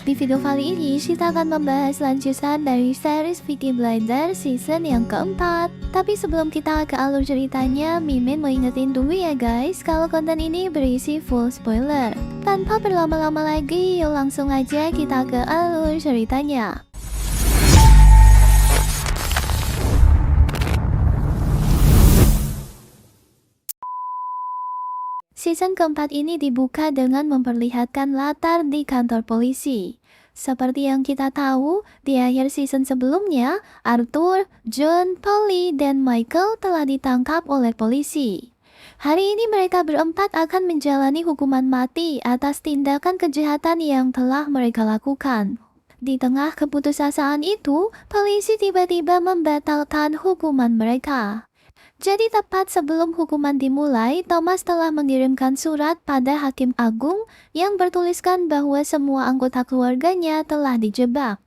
Di video kali ini, kita akan membahas lanjutan dari series Peaky Blinders season yang keempat. Tapi sebelum kita ke alur ceritanya, Mimin mau ingetin dulu ya guys, kalau konten ini berisi full spoiler. Tanpa berlama-lama lagi, yuk langsung aja kita ke alur ceritanya. Season keempat ini dibuka dengan memperlihatkan latar di kantor polisi. Seperti yang kita tahu, di akhir season sebelumnya, Arthur, John, Polly, dan Michael telah ditangkap oleh polisi. Hari ini mereka berempat akan menjalani hukuman mati atas tindakan kejahatan yang telah mereka lakukan. Di tengah keputusasaan itu, polisi tiba-tiba membatalkan hukuman mereka. Jadi tepat sebelum hukuman dimulai, Thomas telah mengirimkan surat pada Hakim Agung yang bertuliskan bahwa semua anggota keluarganya telah dijebak.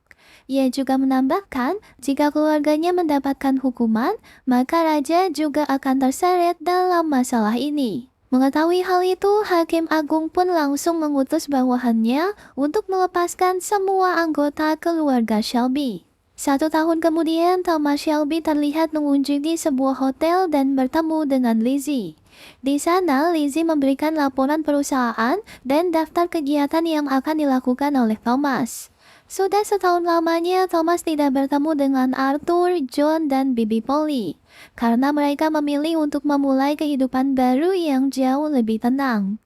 Ia juga menambahkan, jika keluarganya mendapatkan hukuman, maka Raja juga akan terseret dalam masalah ini. Mengetahui hal itu, Hakim Agung pun langsung mengutus bawahannya untuk melepaskan semua anggota keluarga Shelby. 1 tahun kemudian, Thomas Shelby terlihat mengunjungi sebuah hotel dan bertemu dengan Lizzie. Di sana, Lizzie memberikan laporan perusahaan dan daftar kegiatan yang akan dilakukan oleh Thomas. Sudah setahun lamanya, Thomas tidak bertemu dengan Arthur, John, dan Bibi Polly, karena mereka memilih untuk memulai kehidupan baru yang jauh lebih tenang.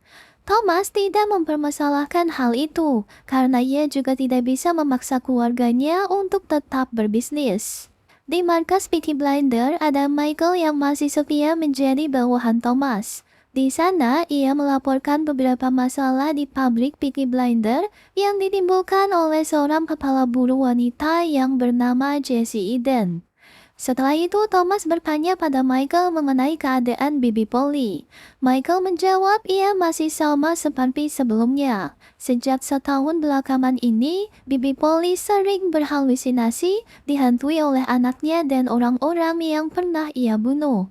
Thomas tidak mempermasalahkan hal itu, karena ia juga tidak bisa memaksa keluarganya untuk tetap berbisnis. Di markas Peaky Blinders, ada Michael yang masih setia menjadi bawahan Thomas. Di sana, ia melaporkan beberapa masalah di pabrik Peaky Blinders yang ditimbulkan oleh seorang kepala buruh wanita yang bernama Jessie Eden. Setelah itu, Thomas bertanya pada Michael mengenai keadaan Bibi Polly. Michael menjawab ia masih sama seperti sebelumnya. Sejak setahun belakangan ini, Bibi Polly sering berhalusinasi, dihantui oleh anaknya dan orang-orang yang pernah ia bunuh.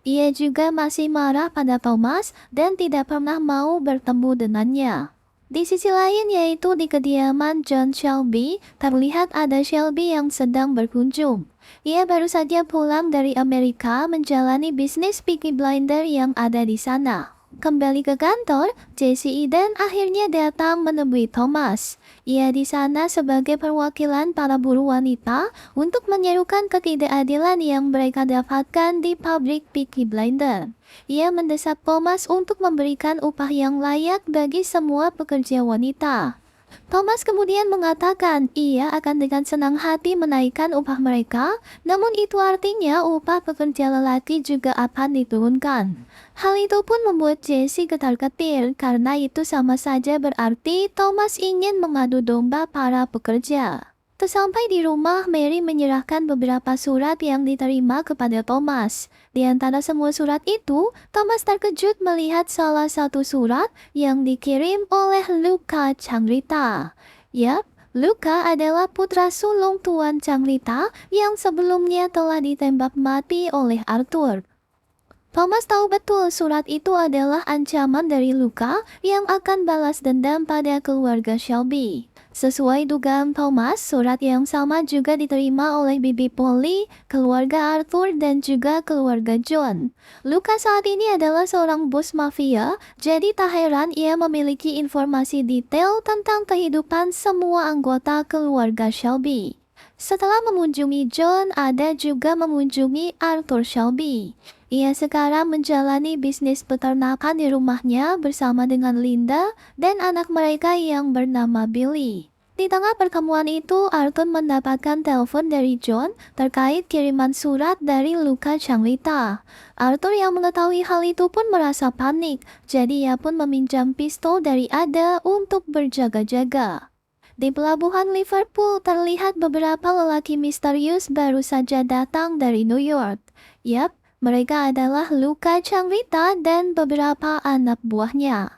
Ia juga masih marah pada Thomas dan tidak pernah mau bertemu dengannya. Di sisi lain, yaitu di kediaman John Shelby, terlihat ada Shelby yang sedang berkunjung. Ia baru saja pulang dari Amerika menjalani bisnis Peaky Blinders yang ada di sana. Kembali ke kantor, Jessie Eden akhirnya datang menemui Thomas. Ia di sana sebagai perwakilan para buruh wanita untuk menyerukan ketidakadilan yang mereka dapatkan di pabrik Peaky Blinders. Ia mendesak Thomas untuk memberikan upah yang layak bagi semua pekerja wanita. Thomas kemudian mengatakan ia akan dengan senang hati menaikkan upah mereka, namun itu artinya upah pekerja lelaki juga akan diturunkan. Hal itu pun membuat Jessie ketar-ketir karena itu sama saja berarti Thomas ingin mengadu domba para pekerja. Sesampai di rumah, Mary menyerahkan beberapa surat yang diterima kepada Thomas. Di antara semua surat itu, Thomas terkejut melihat salah satu surat yang dikirim oleh Luca Changrita. Yap, Luca adalah putra sulung Tuan Changrita yang sebelumnya telah ditembak mati oleh Arthur. Thomas tahu betul surat itu adalah ancaman dari Luca yang akan balas dendam pada keluarga Shelby. Sesuai dugaan Thomas, surat yang sama juga diterima oleh Bibi Polly, keluarga Arthur, dan juga keluarga John. Luca saat ini adalah seorang bos mafia, jadi tak heran ia memiliki informasi detail tentang kehidupan semua anggota keluarga Shelby. Setelah mengunjungi John, ada juga mengunjungi Arthur Shelby. Ia sekarang menjalani bisnis peternakan di rumahnya bersama dengan Linda dan anak mereka yang bernama Billy. Di tengah pertemuan itu, Arthur mendapatkan telepon dari John terkait kiriman surat dari Luca Changrita. Arthur yang mengetahui hal itu pun merasa panik, jadi ia pun meminjam pistol dari Ada untuk berjaga-jaga. Di pelabuhan Liverpool, terlihat beberapa lelaki misterius baru saja datang dari New York. Yap, mereka adalah Luca Changrita dan beberapa anak buahnya.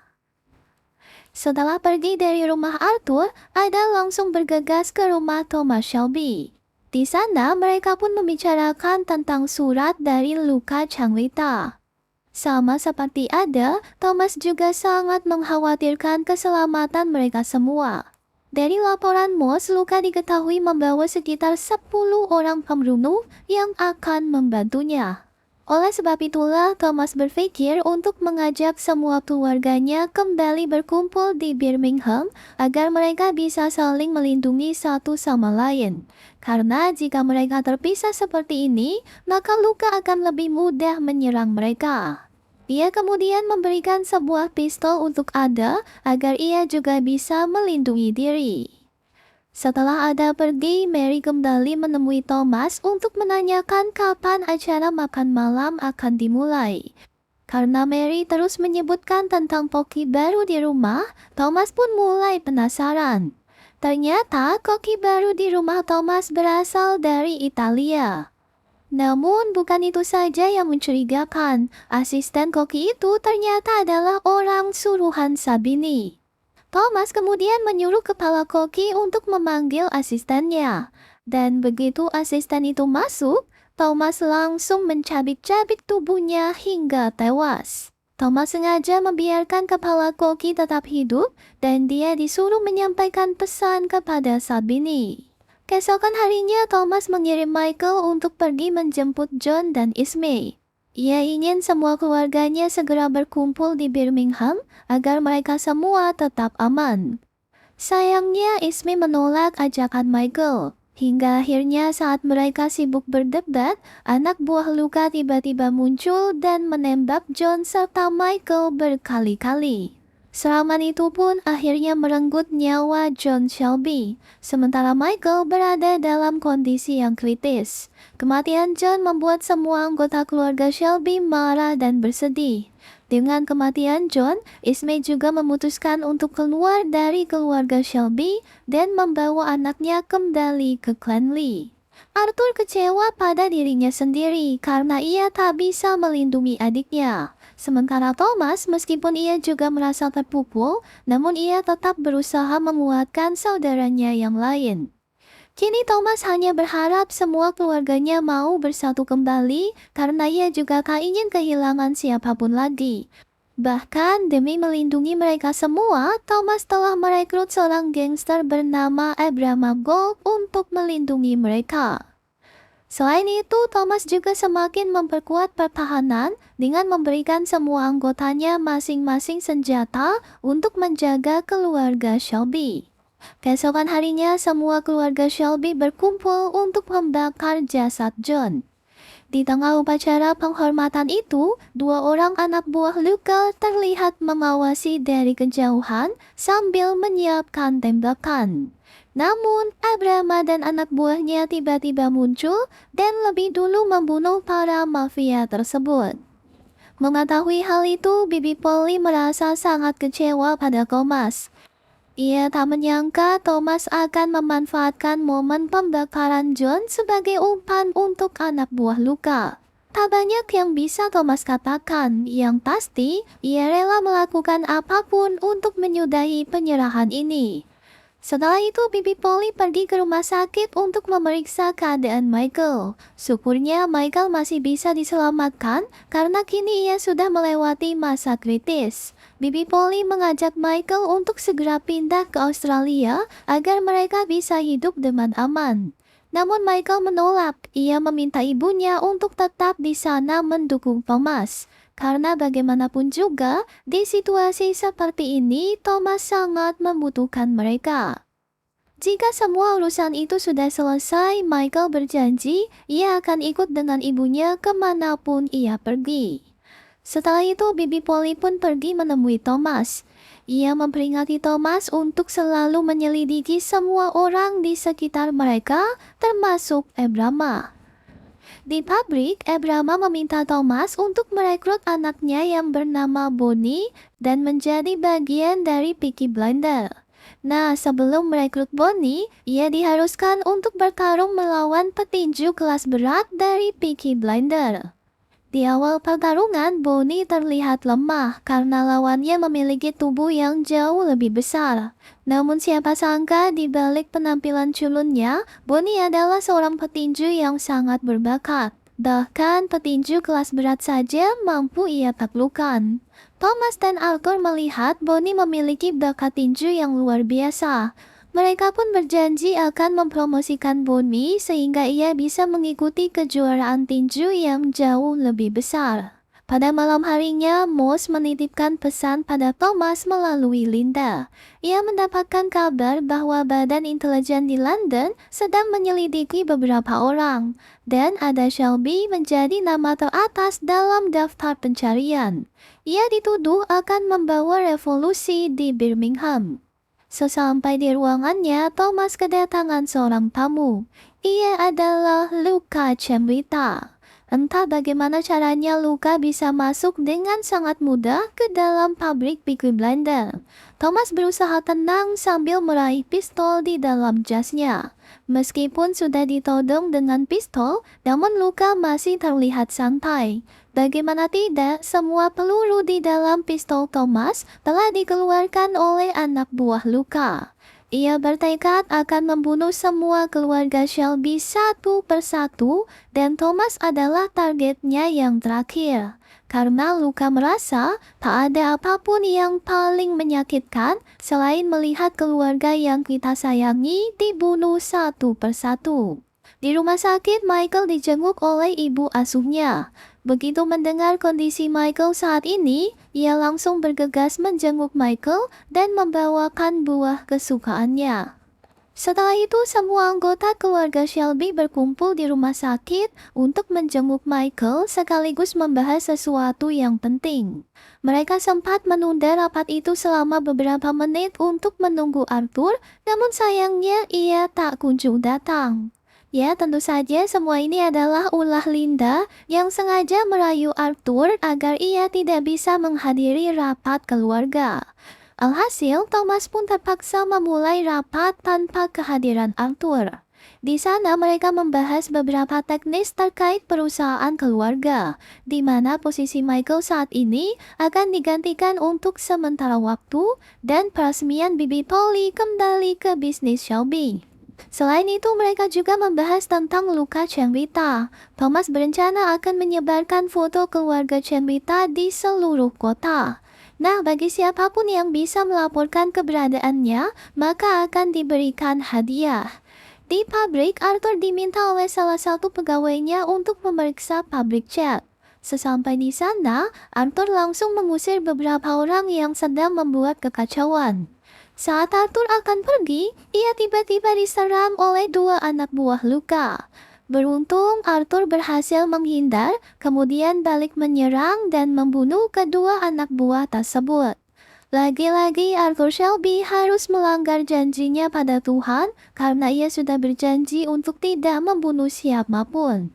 Setelah pergi dari rumah Arthur, Ada langsung bergegas ke rumah Thomas Shelby. Di sana, mereka pun membicarakan tentang surat dari Luca Changrita. Sama seperti Ada, Thomas juga sangat mengkhawatirkan keselamatan mereka semua. Dari laporan Moss, Luka diketahui membawa sekitar 10 orang pembunuh yang akan membantunya. Oleh sebab itulah Thomas berpikir untuk mengajak semua keluarganya kembali berkumpul di Birmingham agar mereka bisa saling melindungi satu sama lain. Karena jika mereka terpisah seperti ini, maka Luka akan lebih mudah menyerang mereka. Ia kemudian memberikan sebuah pistol untuk Ada agar ia juga bisa melindungi diri. Setelah Ada pergi, Mary kembali menemui Thomas untuk menanyakan kapan acara makan malam akan dimulai. Karena Mary terus menyebutkan tentang koki baru di rumah, Thomas pun mulai penasaran. Ternyata koki baru di rumah Thomas berasal dari Italia. Namun bukan itu saja yang mencurigakan. Asisten koki itu ternyata adalah orang suruhan Sabini. Thomas kemudian menyuruh kepala koki untuk memanggil asistennya. Dan begitu asisten itu masuk, Thomas langsung mencabik-cabik tubuhnya hingga tewas. Thomas sengaja membiarkan kepala koki tetap hidup dan dia disuruh menyampaikan pesan kepada Sabini. Keesokan harinya Thomas mengirim Michael untuk pergi menjemput John dan Ismay. Ia ingin semua keluarganya segera berkumpul di Birmingham agar mereka semua tetap aman. Sayangnya Ismay menolak ajakan Michael. Hingga akhirnya saat mereka sibuk berdebat, anak buah Luka tiba-tiba muncul dan menembak John serta Michael berkali-kali. Serangan itu pun akhirnya merenggut nyawa John Shelby, sementara Michael berada dalam kondisi yang kritis. Kematian John membuat semua anggota keluarga Shelby marah dan bersedih. Dengan kematian John, Ismay juga memutuskan untuk keluar dari keluarga Shelby dan membawa anaknya kembali ke Clan Lee. Arthur kecewa pada dirinya sendiri karena ia tak bisa melindungi adiknya. Sementara Thomas, meskipun ia juga merasa terpukul, namun ia tetap berusaha menguatkan saudaranya yang lain. Kini Thomas hanya berharap semua keluarganya mau bersatu kembali karena ia juga tak ingin kehilangan siapapun lagi. Bahkan demi melindungi mereka semua, Thomas telah merekrut seorang gangster bernama Abraham Gold untuk melindungi mereka. Selain itu, Thomas juga semakin memperkuat pertahanan dengan memberikan semua anggotanya masing-masing senjata untuk menjaga keluarga Shelby. Keesokan harinya, semua keluarga Shelby berkumpul untuk membakar jasad John. Di tengah upacara penghormatan itu, dua orang anak buah Luka terlihat mengawasi dari kejauhan sambil menyiapkan tembakan. Namun, Abraham dan anak buahnya tiba-tiba muncul dan lebih dulu membunuh para mafia tersebut. Mengetahui hal itu, Bibi Polly merasa sangat kecewa pada Thomas. Ia tak menyangka Thomas akan memanfaatkan momen pembakaran John sebagai umpan untuk anak buah Luka. Tak banyak yang bisa Thomas katakan, yang pasti ia rela melakukan apapun untuk menyudahi penyerahan ini. Setelah itu, Bibi Polly pergi ke rumah sakit untuk memeriksa keadaan Michael. Syukurnya Michael masih bisa diselamatkan karena kini ia sudah melewati masa kritis. Bibi Polly mengajak Michael untuk segera pindah ke Australia agar mereka bisa hidup dengan aman. Namun Michael menolak. Ia meminta ibunya untuk tetap di sana mendukung Thomas. Karena bagaimanapun juga, di situasi seperti ini, Thomas sangat membutuhkan mereka. Jika semua urusan itu sudah selesai, Michael berjanji ia akan ikut dengan ibunya kemanapun ia pergi. Setelah itu, Bibi Polly pun pergi menemui Thomas. Ia memperingati Thomas untuk selalu menyelidiki semua orang di sekitar mereka, termasuk Abraham. Di pabrik, Abraham meminta Thomas untuk merekrut anaknya yang bernama Bonnie dan menjadi bagian dari Peaky Blinders. Nah, sebelum merekrut Bonnie, ia diharuskan untuk bertarung melawan petinju kelas berat dari Peaky Blinders. Di awal pertarungan, Bonnie terlihat lemah karena lawannya memiliki tubuh yang jauh lebih besar. Namun siapa sangka di balik penampilan culunnya, Bonnie adalah seorang petinju yang sangat berbakat. Bahkan petinju kelas berat saja mampu ia taklukkan. Thomas dan Arthur melihat Bonnie memiliki bakat tinju yang luar biasa. Mereka pun berjanji akan mempromosikan Bonmi sehingga ia bisa mengikuti kejuaraan tinju yang jauh lebih besar. Pada malam harinya, Moss menitipkan pesan pada Thomas melalui Linda. Ia mendapatkan kabar bahwa Badan Intelijen di London sedang menyelidiki beberapa orang, dan ada Shelby menjadi nama teratas dalam daftar pencarian. Ia dituduh akan membawa revolusi di Birmingham. Sesampai di ruangannya, Thomas kedatangan seorang tamu. Ia adalah Luca Cemrita. Entah bagaimana caranya Luca bisa masuk dengan sangat mudah ke dalam pabrik Peaky Blinders. Thomas berusaha tenang sambil meraih pistol di dalam jasnya. Meskipun sudah ditodong dengan pistol, namun Luca masih terlihat santai. Bagaimana tidak, semua peluru di dalam pistol Thomas telah dikeluarkan oleh anak buah Luca. Ia bertekad akan membunuh semua keluarga Shelby satu persatu dan Thomas adalah targetnya yang terakhir. Karena Luca merasa tak ada apapun yang paling menyakitkan selain melihat keluarga yang kita sayangi dibunuh satu persatu. Di rumah sakit, Michael dijenguk oleh ibu asuhnya. Begitu mendengar kondisi Michael saat ini, ia langsung bergegas menjenguk Michael dan membawakan buah kesukaannya. Setelah itu, semua anggota keluarga Shelby berkumpul di rumah sakit untuk menjenguk Michael sekaligus membahas sesuatu yang penting. Mereka sempat menunda rapat itu selama beberapa menit untuk menunggu Arthur, namun sayangnya ia tak kunjung datang. Ya, tentu saja semua ini adalah ulah Linda yang sengaja merayu Arthur agar ia tidak bisa menghadiri rapat keluarga. Alhasil, Thomas pun terpaksa memulai rapat tanpa kehadiran Arthur. Di sana mereka membahas beberapa teknis terkait perusahaan keluarga, di mana posisi Michael saat ini akan digantikan untuk sementara waktu dan peresmian Bibi Polly kembali ke bisnis Shelby. Selain itu, mereka juga membahas tentang Luca Cemrita. Thomas berencana akan menyebarkan foto keluarga Cemrita di seluruh kota. Nah, bagi siapapun yang bisa melaporkan keberadaannya, maka akan diberikan hadiah. Di pabrik, Arthur diminta oleh salah satu pegawainya untuk memeriksa pabrik cat. Sesampai di sana, Arthur langsung mengusir beberapa orang yang sedang membuat kekacauan. Saat Arthur akan pergi, ia tiba-tiba diserang oleh dua anak buah Luca. Beruntung Arthur berhasil menghindar, kemudian balik menyerang dan membunuh kedua anak buah tersebut. Lagi-lagi Arthur Shelby harus melanggar janjinya pada Tuhan karena ia sudah berjanji untuk tidak membunuh siapapun.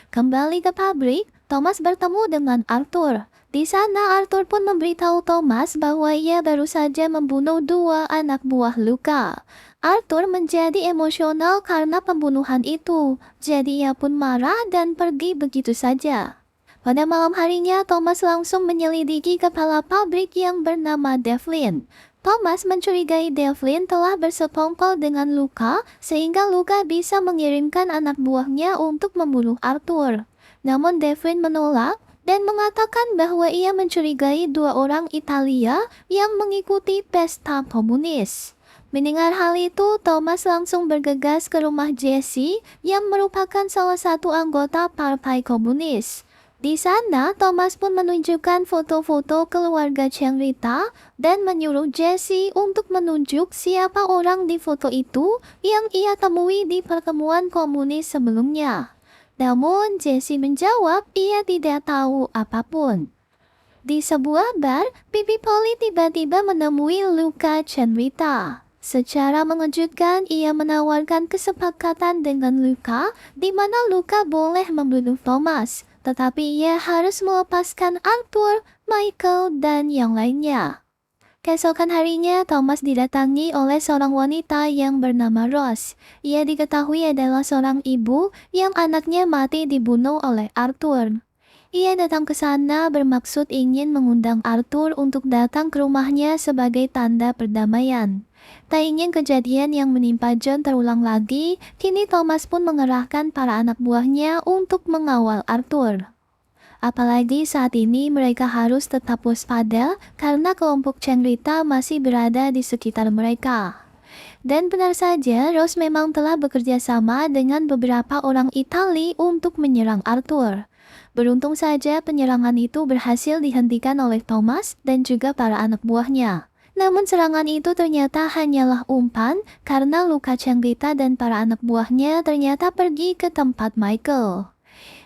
Kembali ke pabrik, Thomas bertemu dengan Arthur. Di sana Arthur pun memberitahu Thomas bahwa ia baru saja membunuh dua anak buah Luca. Arthur menjadi emosional karena pembunuhan itu, jadi ia pun marah dan pergi begitu saja. Pada malam harinya, Thomas langsung menyelidiki kepala pabrik yang bernama Devlin. Thomas mencurigai Devlin telah bersekongkol dengan Luca, sehingga Luca bisa mengirimkan anak buahnya untuk membunuh Arthur. Namun Devlin menolak dan mengatakan bahwa ia mencurigai dua orang Italia yang mengikuti pesta komunis. Mendengar hal itu, Thomas langsung bergegas ke rumah Jesse yang merupakan salah satu anggota Partai Komunis. Di sana, Thomas pun menunjukkan foto-foto keluarga Cemrita dan menyuruh Jesse untuk menunjuk siapa orang di foto itu yang ia temui di pertemuan komunis sebelumnya. Namun, Jesse menjawab ia tidak tahu apapun. Di sebuah bar, Bibi Polly tiba-tiba menemui Luca Cemrita. Secara mengejutkan, ia menawarkan kesepakatan dengan Luca, di mana Luca boleh membunuh Thomas, tetapi ia harus melepaskan Arthur, Michael, dan yang lainnya. Keesokan harinya, Thomas didatangi oleh seorang wanita yang bernama Rose. Ia diketahui adalah seorang ibu yang anaknya mati dibunuh oleh Arthur. Ia datang ke sana bermaksud ingin mengundang Arthur untuk datang ke rumahnya sebagai tanda perdamaian. Tak ingin kejadian yang menimpa John terulang lagi, kini Thomas pun mengerahkan para anak buahnya untuk mengawal Arthur. Apalagi saat ini mereka harus tetap waspada karena kelompok Cemrita masih berada di sekitar mereka. Dan benar saja, Rose memang telah bekerja sama dengan beberapa orang Itali untuk menyerang Arthur. Beruntung saja penyerangan itu berhasil dihentikan oleh Thomas dan juga para anak buahnya. Namun serangan itu ternyata hanyalah umpan karena Luca Changrita dan para anak buahnya ternyata pergi ke tempat Michael.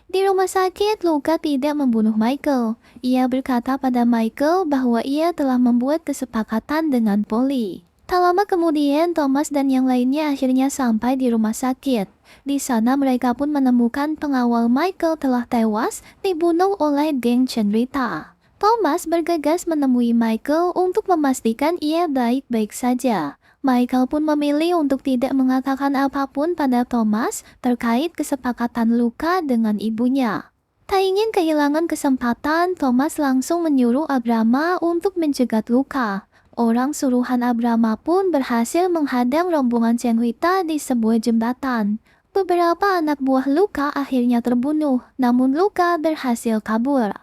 Di rumah sakit, Luca tidak membunuh Michael. Ia berkata pada Michael bahwa ia telah membuat kesepakatan dengan Polly. Tak lama kemudian, Thomas dan yang lainnya akhirnya sampai di rumah sakit. Di sana mereka pun menemukan pengawal Michael telah tewas dibunuh oleh geng Changrita. Thomas bergegas menemui Michael untuk memastikan ia baik-baik saja. Michael pun memilih untuk tidak mengatakan apapun pada Thomas terkait kesepakatan Luca dengan ibunya. Tak ingin kehilangan kesempatan, Thomas langsung menyuruh Abrama untuk mencegat Luca. Orang suruhan Abrama pun berhasil menghadang rombongan Changrita di sebuah jembatan. Beberapa anak buah Luca akhirnya terbunuh, namun Luca berhasil kabur.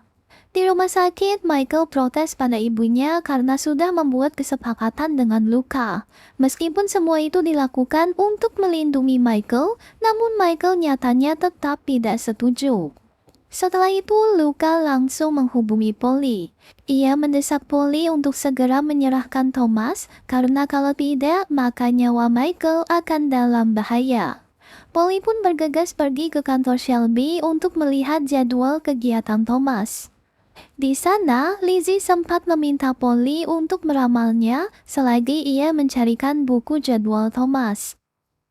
Di rumah sakit, Michael protes pada ibunya karena sudah membuat kesepakatan dengan Luca. Meskipun semua itu dilakukan untuk melindungi Michael, namun Michael nyatanya tetap tidak setuju. Setelah itu, Luca langsung menghubungi Polly. Ia mendesak Polly untuk segera menyerahkan Thomas, karena kalau tidak, maka nyawa Michael akan dalam bahaya. Polly pun bergegas pergi ke kantor Shelby untuk melihat jadwal kegiatan Thomas. Di sana, Lizzie sempat meminta Polly untuk meramalnya selagi ia mencarikan buku jadwal Thomas.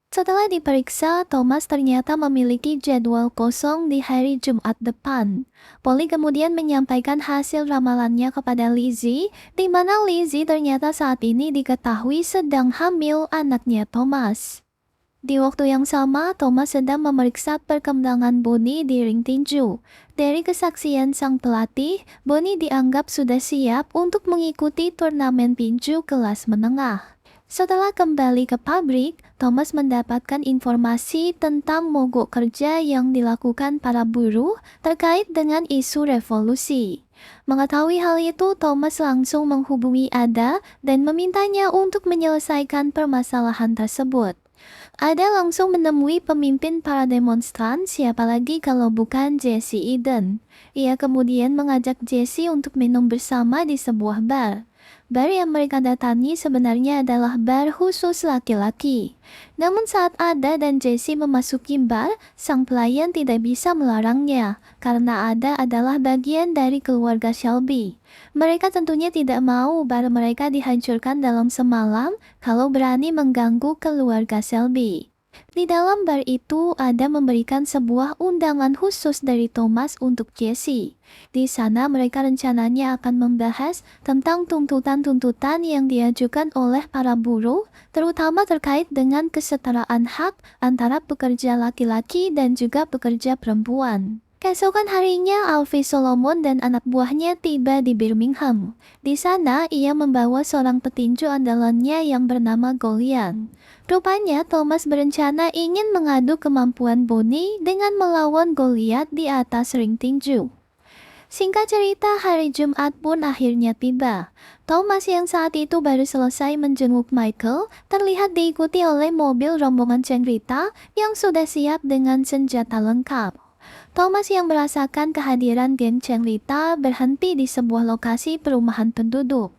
Setelah diperiksa, Thomas ternyata memiliki jadwal kosong di hari Jumat depan. Polly kemudian menyampaikan hasil ramalannya kepada Lizzie, di mana Lizzie ternyata saat ini diketahui sedang hamil anaknya Thomas. Di waktu yang sama, Thomas sedang memeriksa perkembangan Bonnie di ring tinju. Dari kesaksian sang pelatih, Bonnie dianggap sudah siap untuk mengikuti turnamen tinju kelas menengah. Setelah kembali ke pabrik, Thomas mendapatkan informasi tentang mogok kerja yang dilakukan para buruh terkait dengan isu revolusi. Mengetahui hal itu, Thomas langsung menghubungi Ada dan memintanya untuk menyelesaikan permasalahan tersebut. Ada langsung menemui pemimpin para demonstran, siapa lagi kalau bukan Jesse Eden. Ia kemudian mengajak Jesse untuk minum bersama di sebuah bar. Bar yang mereka datangi sebenarnya adalah bar khusus laki-laki. Namun saat Ada dan Jesse memasuki bar, sang pelayan tidak bisa melarangnya, karena Ada adalah bagian dari keluarga Shelby. Mereka tentunya tidak mau bar mereka dihancurkan dalam semalam kalau berani mengganggu keluarga Shelby. Di dalam bar itu, Ada memberikan sebuah undangan khusus dari Thomas untuk Jesse. Di sana mereka rencananya akan membahas tentang tuntutan-tuntutan yang diajukan oleh para buruh, terutama terkait dengan kesetaraan hak antara pekerja laki-laki dan juga pekerja perempuan. Keesokan harinya, Alfie Solomon dan anak buahnya tiba di Birmingham. Di sana, ia membawa seorang petinju andalannya yang bernama Golian. Rupanya, Thomas berencana ingin mengadu kemampuan Bonnie dengan melawan Goliath di atas ring tinju. Singkat cerita, hari Jumat pun akhirnya tiba. Thomas yang saat itu baru selesai menjenguk Michael, terlihat diikuti oleh mobil rombongan Changrita yang sudah siap dengan senjata lengkap. Thomas yang merasakan kehadiran geng Changrita berhenti di sebuah lokasi perumahan penduduk.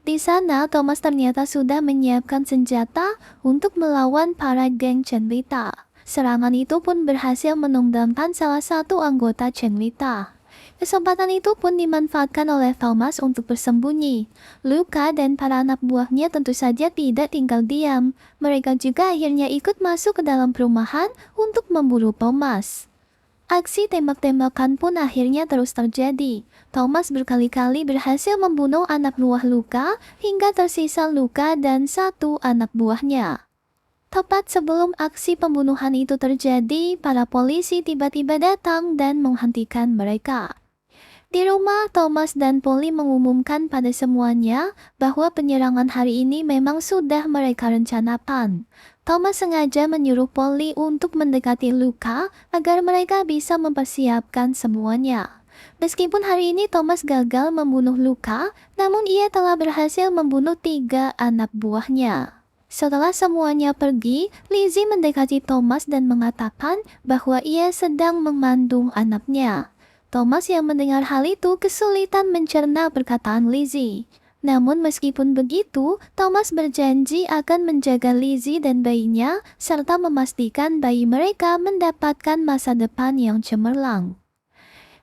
Di sana, Thomas ternyata sudah menyiapkan senjata untuk melawan para geng Changrita. Serangan itu pun berhasil menunggankan salah satu anggota Changrita. Kesempatan itu pun dimanfaatkan oleh Thomas untuk bersembunyi. Luca dan para anak buahnya tentu saja tidak tinggal diam. Mereka juga akhirnya ikut masuk ke dalam perumahan untuk memburu Thomas. Aksi tembak-tembakan pun akhirnya terus terjadi. Thomas berkali-kali berhasil membunuh anak buah Luca hingga tersisa Luca dan satu anak buahnya. Tepat sebelum aksi pembunuhan itu terjadi, para polisi tiba-tiba datang dan menghentikan mereka. Di rumah, Thomas dan Polly mengumumkan pada semuanya bahwa penyerangan hari ini memang sudah mereka rencanakan. Thomas sengaja menyuruh Polly untuk mendekati Luca agar mereka bisa mempersiapkan semuanya. Meskipun hari ini Thomas gagal membunuh Luca, namun ia telah berhasil membunuh 3 anak buahnya. Setelah semuanya pergi, Lizzie mendekati Thomas dan mengatakan bahwa ia sedang mengandung anaknya. Thomas yang mendengar hal itu kesulitan mencerna perkataan Lizzie. Namun meskipun begitu, Thomas berjanji akan menjaga Lizzie dan bayinya, serta memastikan bayi mereka mendapatkan masa depan yang cemerlang.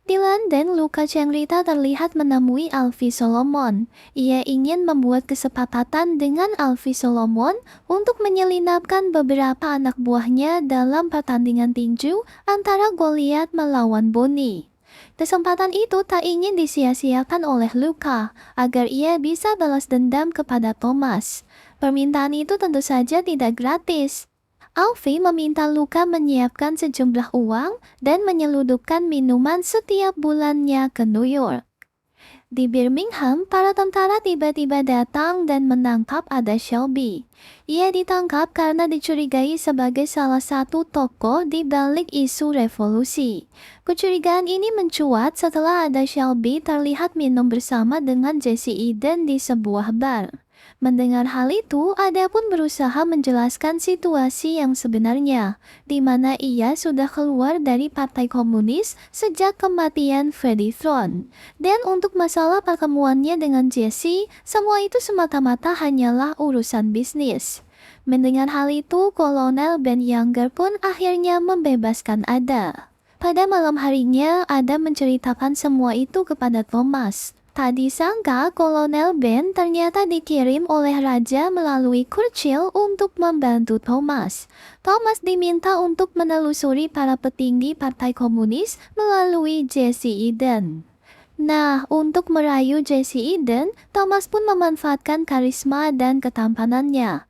Di London, Luca Cengrita terlihat menemui Alfie Solomon. Ia ingin membuat kesepakatan dengan Alfie Solomon untuk menyelinapkan beberapa anak buahnya dalam pertandingan tinju antara Goliath melawan Bonnie. Kesempatan itu tak ingin disia-siakan oleh Luca, agar ia bisa balas dendam kepada Thomas. Permintaan itu tentu saja tidak gratis. Alfie meminta Luca menyiapkan sejumlah uang dan menyelundupkan minuman setiap bulannya ke New York. Di Birmingham, para tentara tiba-tiba datang dan menangkap Ada Shelby. Ia ditangkap karena dicurigai sebagai salah satu tokoh di balik isu revolusi. Kecurigaan ini mencuat setelah Ada Shelby terlihat minum bersama dengan Jesse Eden di sebuah bar. Mendengar hal itu, Ada pun berusaha menjelaskan situasi yang sebenarnya, di mana ia sudah keluar dari Partai Komunis sejak kematian Freddie Thorne. Dan untuk masalah pertemuannya dengan Jesse, semua itu semata-mata hanyalah urusan bisnis. Mendengar hal itu, Kolonel Ben Younger pun akhirnya membebaskan Ada. Pada malam harinya, Ada menceritakan semua itu kepada Thomas. Tak disangka, Kolonel Ben ternyata dikirim oleh Raja melalui Churchill untuk membantu Thomas. Thomas diminta untuk menelusuri para petinggi Partai Komunis melalui Jesse Eden. Nah, untuk merayu Jesse Eden, Thomas pun memanfaatkan karisma dan ketampanannya.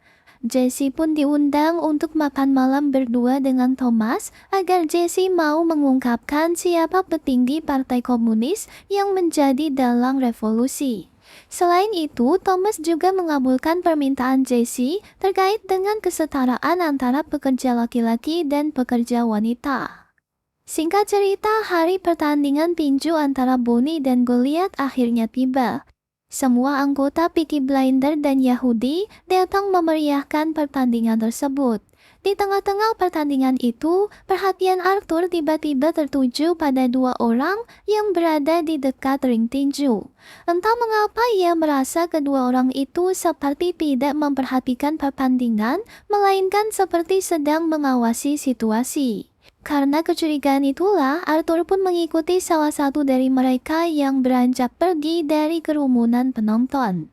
Jesse pun diundang untuk makan malam berdua dengan Thomas agar Jesse mau mengungkapkan siapa petinggi Partai Komunis yang menjadi dalang revolusi. Selain itu, Thomas juga mengabulkan permintaan Jesse terkait dengan kesetaraan antara pekerja laki-laki dan pekerja wanita. Singkat cerita, hari pertandingan tinju antara Bonnie dan Goliath akhirnya tiba. Semua anggota Peaky Blinders dan Yahudi datang memeriahkan pertandingan tersebut. Di tengah-tengah pertandingan itu, perhatian Arthur tiba-tiba tertuju pada dua orang yang berada di dekat ring tinju. Entah mengapa ia merasa kedua orang itu seperti tidak memperhatikan pertandingan, melainkan seperti sedang mengawasi situasi. Karena kecurigaan itulah, Arthur pun mengikuti salah satu dari mereka yang beranjak pergi dari kerumunan penonton.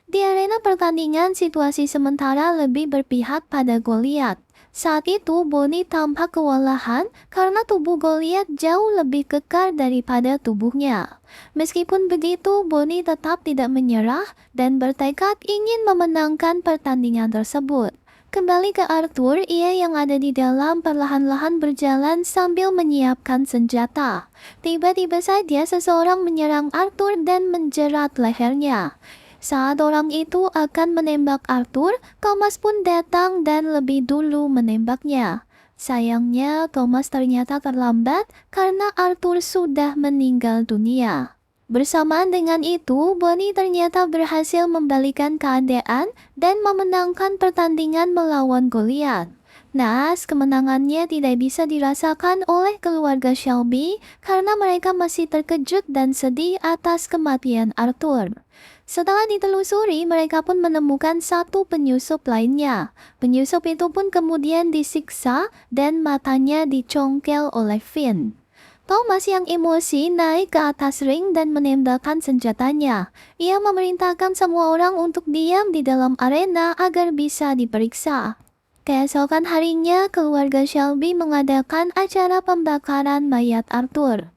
Di arena pertandingan, situasi sementara lebih berpihak pada Goliath. Saat itu, Bonnie tampak kewalahan karena tubuh Goliath jauh lebih kekar daripada tubuhnya. Meskipun begitu, Bonnie tetap tidak menyerah dan bertekad ingin memenangkan pertandingan tersebut. Kembali ke Arthur, ia yang ada di dalam perlahan-lahan berjalan sambil menyiapkan senjata. Tiba-tiba saja seseorang menyerang Arthur dan menjerat lehernya. Saat orang itu akan menembak Arthur, Thomas pun datang dan lebih dulu menembaknya. Sayangnya, Thomas ternyata terlambat karena Arthur sudah meninggal dunia. Bersamaan dengan itu, Bonnie ternyata berhasil membalikan keadaan dan memenangkan pertandingan melawan Goliath. Naas, kemenangannya tidak bisa dirasakan oleh keluarga Shelby karena mereka masih terkejut dan sedih atas kematian Arthur. Setelah ditelusuri, mereka pun menemukan satu penyusup lainnya. Penyusup itu pun kemudian disiksa dan matanya dicongkel oleh Finn. Thomas yang emosi naik ke atas ring dan menembakkan senjatanya. Ia memerintahkan semua orang untuk diam di dalam arena agar bisa diperiksa. Keesokan harinya, keluarga Shelby mengadakan acara pembakaran mayat Arthur.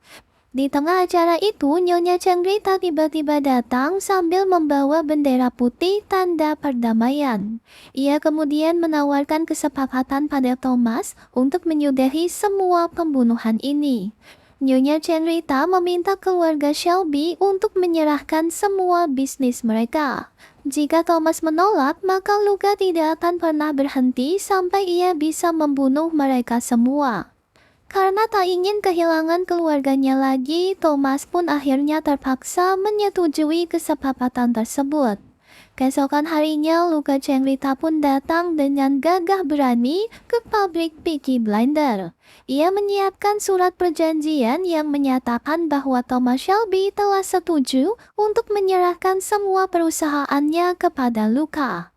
Di tengah acara itu, Nyonya Cengrita tiba-tiba datang sambil membawa bendera putih tanda perdamaian. Ia kemudian menawarkan kesepakatan pada Thomas untuk menyudahi semua pembunuhan ini. Nyonya Cengrita meminta keluarga Shelby untuk menyerahkan semua bisnis mereka. Jika Thomas menolak, maka Luca tidak akan pernah berhenti sampai ia bisa membunuh mereka semua. Karena tak ingin kehilangan keluarganya lagi, Thomas pun akhirnya terpaksa menyetujui kesepakatan tersebut. Keesokan harinya, Luca Chenrita pun datang dengan gagah berani ke pabrik Peaky Blinder. Ia menyiapkan surat perjanjian yang menyatakan bahwa Thomas Shelby telah setuju untuk menyerahkan semua perusahaannya kepada Luca.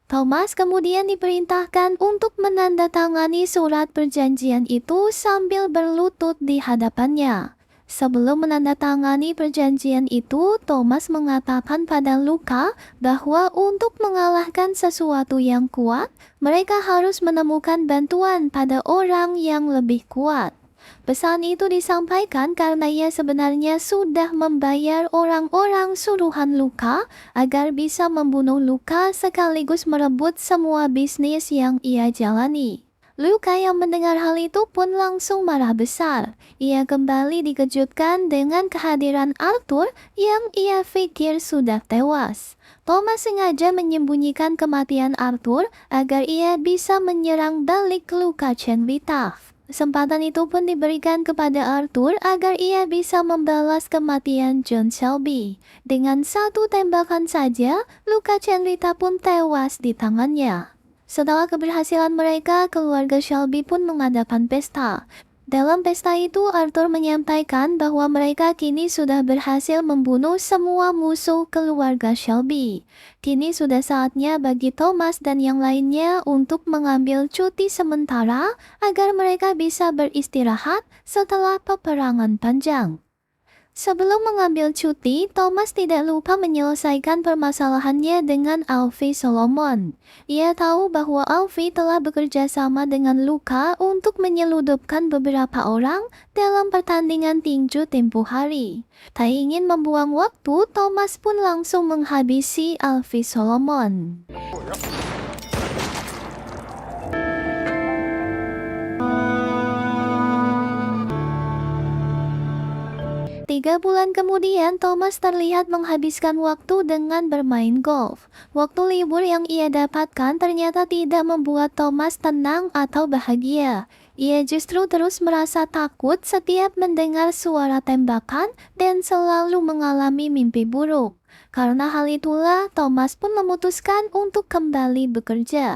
Thomas kemudian diperintahkan untuk menandatangani surat perjanjian itu sambil berlutut di hadapannya. Sebelum menandatangani perjanjian itu, Thomas mengatakan pada Luca bahwa untuk mengalahkan sesuatu yang kuat, mereka harus menemukan bantuan pada orang yang lebih kuat. Pesan itu disampaikan karena ia sebenarnya sudah membayar orang-orang suruhan Luca agar bisa membunuh Luca sekaligus merebut semua bisnis yang ia jalani. Luca yang mendengar hal itu pun langsung marah besar. Ia kembali dikejutkan dengan kehadiran Arthur yang ia pikir sudah tewas. Thomas sengaja menyembunyikan kematian Arthur agar ia bisa menyerang balik Luca Chenrita. Kesempatan itu pun diberikan kepada Arthur agar ia bisa membalas kematian John Shelby. Dengan satu tembakan saja, Luca Chenrita pun tewas di tangannya. Setelah keberhasilan mereka, keluarga Shelby pun mengadakan pesta. Dalam pesta itu, Arthur menyampaikan bahwa mereka kini sudah berhasil membunuh semua musuh keluarga Shelby. Kini sudah saatnya bagi Thomas dan yang lainnya untuk mengambil cuti sementara agar mereka bisa beristirahat setelah peperangan panjang. Sebelum mengambil cuti, Thomas tidak lupa menyelesaikan permasalahannya dengan Alfie Solomon. Ia tahu bahwa Alfie telah bekerja sama dengan Luca untuk menyeludupkan beberapa orang dalam pertandingan tinju tempo hari. Tak ingin membuang waktu, Thomas pun langsung menghabisi Alfie Solomon. 3 bulan kemudian, Thomas terlihat menghabiskan waktu dengan bermain golf. Waktu libur yang ia dapatkan ternyata tidak membuat Thomas tenang atau bahagia. Ia justru terus merasa takut setiap mendengar suara tembakan dan selalu mengalami mimpi buruk. Karena hal itulah, Thomas pun memutuskan untuk kembali bekerja.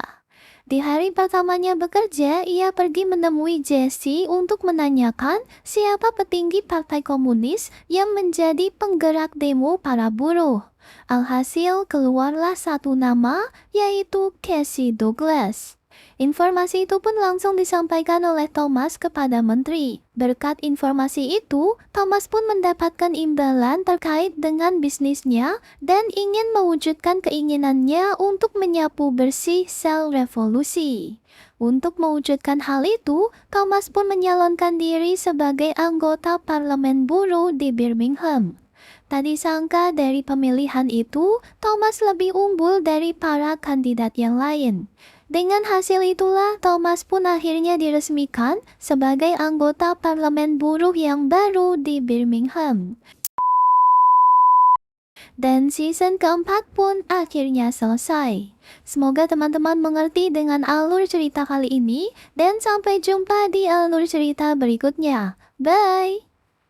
Di hari pertamanya bekerja, ia pergi menemui Jesse untuk menanyakan siapa petinggi Partai Komunis yang menjadi penggerak demo para buruh. Alhasil keluarlah satu nama, yaitu Casey Douglas. Informasi itu pun langsung disampaikan oleh Thomas kepada menteri. Berkat informasi itu, Thomas pun mendapatkan imbalan terkait dengan bisnisnya dan ingin mewujudkan keinginannya untuk menyapu bersih sel revolusi. Untuk mewujudkan hal itu, Thomas pun menyalonkan diri sebagai anggota parlemen buruh di Birmingham. Tak disangka dari pemilihan itu, Thomas lebih unggul dari para kandidat yang lain. Dengan hasil itulah, Thomas pun akhirnya diresmikan sebagai anggota parlemen buruh yang baru di Birmingham. Dan season keempat pun akhirnya selesai. Semoga teman-teman mengerti dengan alur cerita kali ini, dan sampai jumpa di alur cerita berikutnya. Bye!